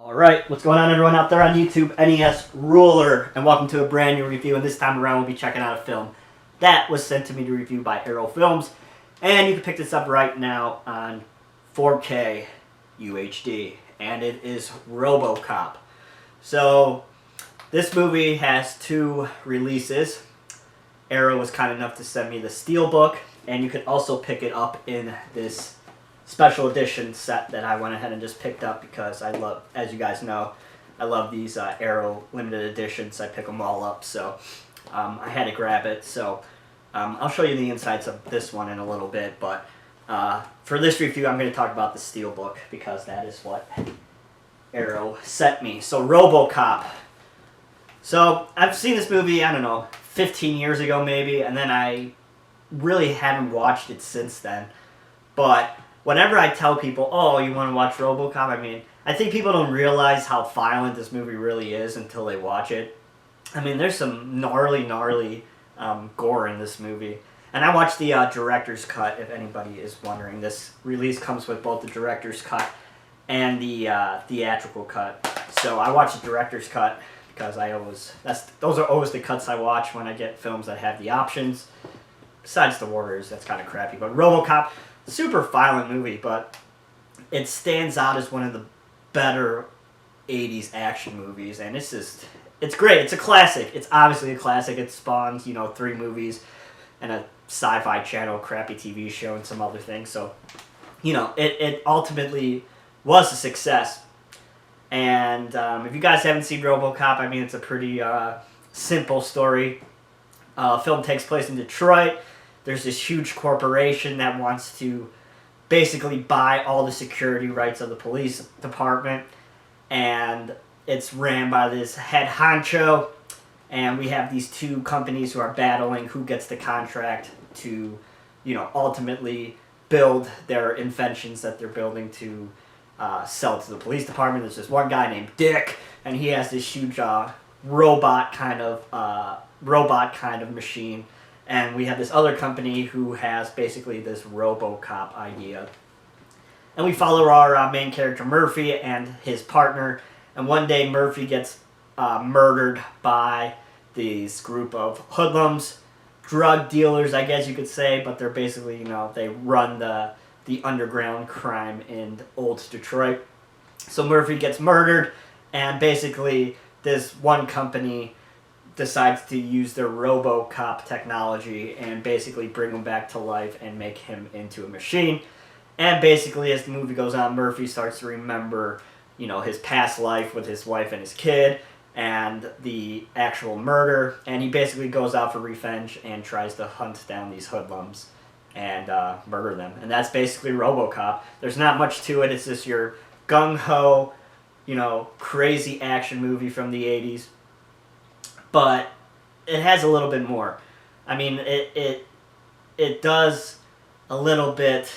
Alright, what's going on everyone out there on YouTube? NES Ruler, and welcome to a brand new review, and this time around we'll be checking out a film that was sent to me to review by Arrow Films, and you can pick this up right now on 4K UHD, and it is Robocop. So, this movie has two releases. Arrow was kind enough to send me the Steelbook, and you can also pick it up in this special edition set that I went ahead and just picked up because I love, as you guys know, I love these Arrow limited editions. I pick them all up, so I had to grab it. So I'll show you the insides of this one in a little bit, but for this review I'm going to talk about the Steelbook because that is what Arrow sent me. So Robocop. So I've seen this movie, I don't know, 15 years ago maybe, and then I really haven't watched it since then. But whenever I tell people, oh, you want to watch Robocop, I mean, I think people don't realize how violent this movie really is until they watch it. I mean, there's some gnarly gore in this movie. And I watched the director's cut, if anybody is wondering. This release comes with both the director's cut and the theatrical cut. So I watched the director's cut because those are always the cuts I watch when I get films that have the options. Besides The Warriors, that's kind of crappy. But Robocop, super violent movie, but it stands out as one of the better 80s action movies, and it's great. It's a classic. It's obviously a classic. It spawns, 3 movies and a sci-fi channel, crappy TV show, and some other things. So, it ultimately was a success. And if you guys haven't seen Robocop, I mean, it's a pretty simple story. Film takes place in Detroit. There's this huge corporation that wants to basically buy all the security rights of the police department, and it's ran by this head honcho, and we have these two companies who are battling who gets the contract to, ultimately build their inventions that they're building to sell to the police department. There's this one guy named Dick, and he has this huge robot kind of machine. And we have this other company who has basically this Robocop idea. And we follow our main character Murphy and his partner. And one day Murphy gets murdered by this group of hoodlums, drug dealers, I guess you could say. But they're basically, they run the underground crime in old Detroit. So Murphy gets murdered, and basically this one company decides to use their Robocop technology and basically bring him back to life and make him into a machine. And basically, as the movie goes on, Murphy starts to remember, his past life with his wife and his kid and the actual murder. And he basically goes out for revenge and tries to hunt down these hoodlums and murder them. And that's basically Robocop. There's not much to it. It's just your gung-ho, crazy action movie from the 80s. But it has a little bit more. I mean, it does a little bit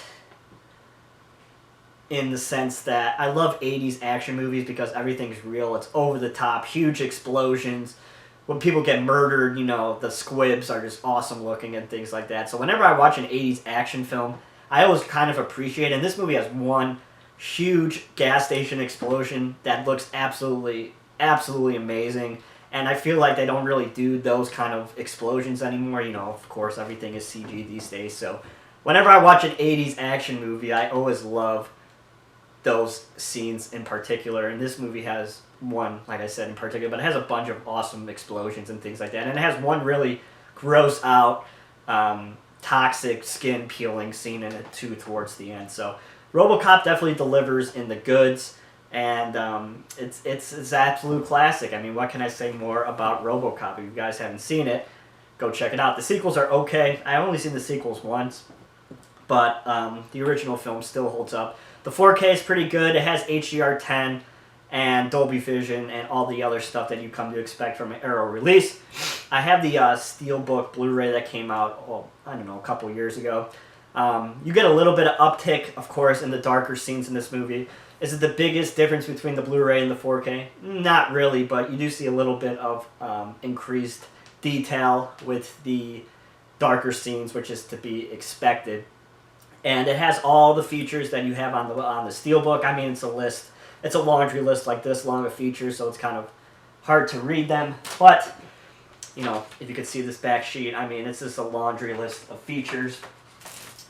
in the sense that I love 80s action movies because everything's real. It's over the top, huge explosions. When people get murdered, the squibs are just awesome looking and things like that. So whenever I watch an 80s action film, I always kind of appreciate it. And this movie has one huge gas station explosion that looks absolutely amazing. And I feel like they don't really do those kind of explosions anymore. Of course, everything is CG these days. So whenever I watch an 80s action movie, I always love those scenes in particular. And this movie has one, like I said, in particular, but it has a bunch of awesome explosions and things like that. And it has one really gross out, toxic skin peeling scene in it too towards the end. So Robocop definitely delivers in the goods. And it's absolute classic. I mean, what can I say more about Robocop? If you guys haven't seen it, go check it out. The sequels are okay. I've only seen the sequels once, but the original film still holds up. The 4K is pretty good. It has HDR10 and Dolby Vision and all the other stuff that you come to expect from an Arrow release. I have the Steelbook Blu-ray that came out, a couple years ago. You get a little bit of uptick, of course, in the darker scenes in this movie. Is it the biggest difference between the Blu-ray and the 4K? Not really, but you do see a little bit of increased detail with the darker scenes, which is to be expected. And it has all the features that you have on the Steelbook. I mean, it's a list it's a laundry list like this long of features, so it's kind of hard to read them. But, you know, if you could see this back sheet, I mean, it's just a laundry list of features.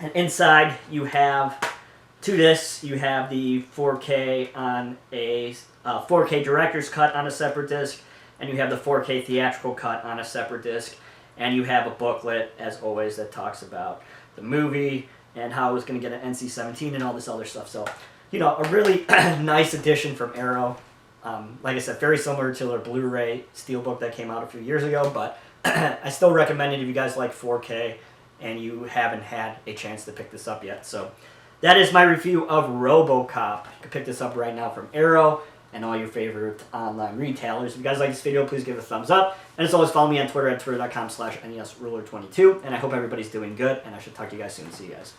And inside, you have, to this, you have the 4K on a 4K director's cut on a separate disc, and you have the 4K theatrical cut on a separate disc, and you have a booklet, as always, that talks about the movie and how it was going to get an NC-17 and all this other stuff. So, you know, a really nice addition from Arrow. Like I said, very similar to their Blu-ray Steelbook that came out a few years ago, but I still recommend it if you guys like 4K and you haven't had a chance to pick this up yet. So that is my review of Robocop. You can pick this up right now from Arrow and all your favorite online retailers. If you guys like this video, please give it a thumbs up. And as always, follow me on Twitter at twitter.com/NESRuler22. And I hope everybody's doing good, and I should talk to you guys soon. See you guys.